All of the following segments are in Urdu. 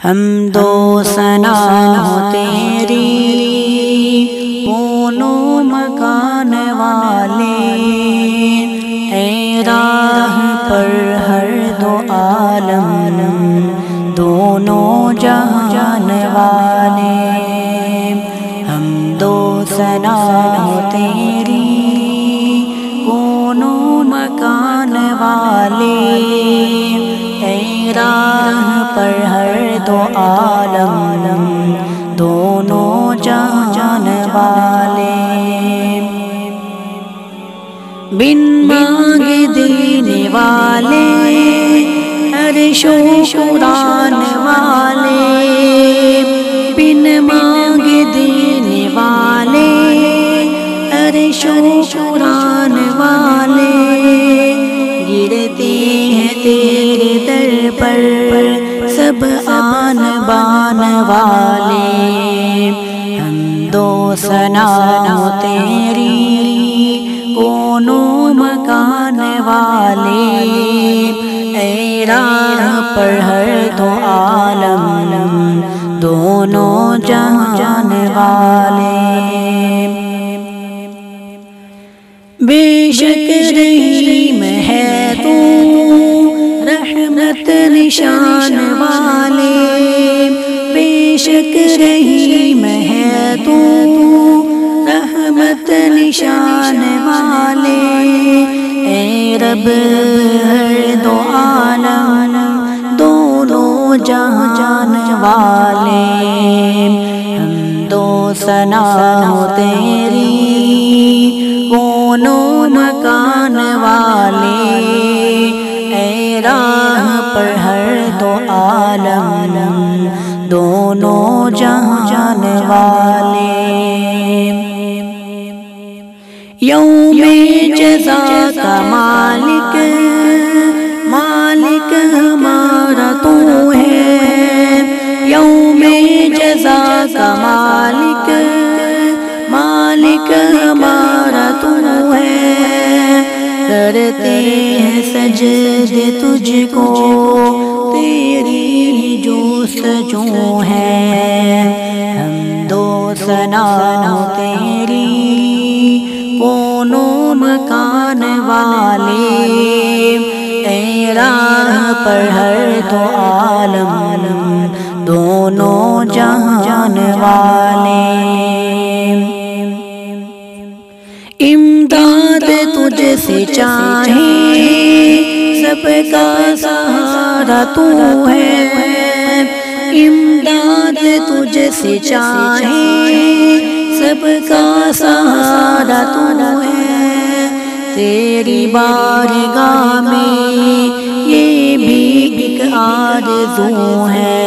حمد و ثنا ہو تیری کونوں مکان والے، اے راہ پر ہر دو عالم دونوں جہان والے۔ حمد و ثنا ہو تیری کونوں مکان والے، اے راہ پر ہر دو عالم دونوں جہان والے۔ بن مانگے دینے والے، عرش و قرآن والے، بن مانگے دینے والے، عرش و قرآن والے، گرتے ہیں تیرے در پر سب آن بان والے۔ حمد و ثنا ہو تیری کونوں مکان والے، اے راہ پر ہر دو عالم دونوں جہان والے۔ بے شک رحیم ہے تو رحمت نشان والے، بے شک رحیم ہے تو رحمت نشان والے، اے رب ہر دو عالم دونوں جہان والے۔ حمد و ثنا ہو تیری کونوں مکان والے، اے راہ پر ہر دو عالم دونوں جہان والے۔ یوم جزا کا مالک مالک ہمارا تو ہے، یوم جزا کا مالک مالک ہمارا تو ہے، کرتے ہیں سجدے تجھ کو تیری جستجو ہے۔ حمد و ثنا ہو تیری کونوں مکان والے، اے راہ پر ہر دو عالم دونوں جہان والے۔ امداد تجھ سے چاہے سب کا سہارا تو ہے، امداد تجھ سے چاہے سب کا سہارا تو ہے، تیری بارگاہ میں یہ بھی ایک آرزو ہے۔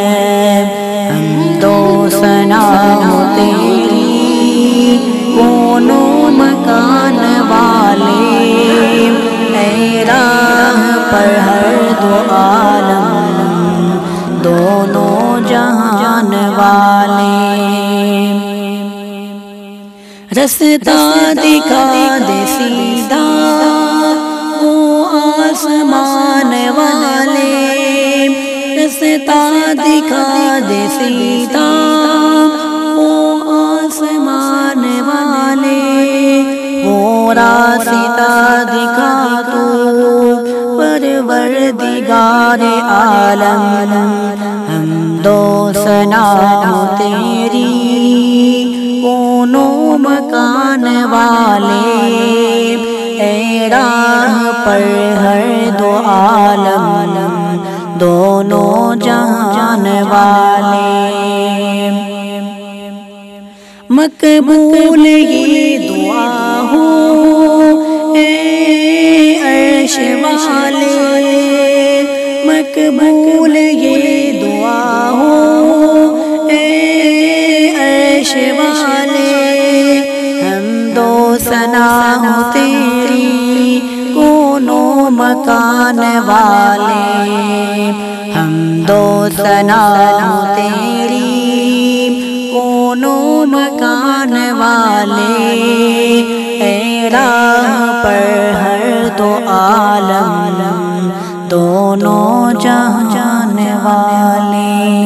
حمد و ثنا ہو تیری کونوں مکان والے، اے راہ پر ہر دو عالم دونوں جہان والے۔ رستہ دکھا دے سیدھا وہ آسمان والے، رستہ دکھا دے سیدھا وہ آسمان والے، وہ راستہ دکھا تو پروردگار عالم۔ حمد و ثنا ہو تیری کونوں مکان والے، اے راہ پر ہر دو عالم دونوں جہان والے۔ مقبول یہ دعا ہو اے عرش والے، مقبول یہ دعا ہو اے عرش والے۔ حمد و ثنا ہو تیری کونوں مکان والے، حمد و ثنا ہو تیری کونوں مکان والے، اے راہ پر ہر دو عالم دونوں جہان والے۔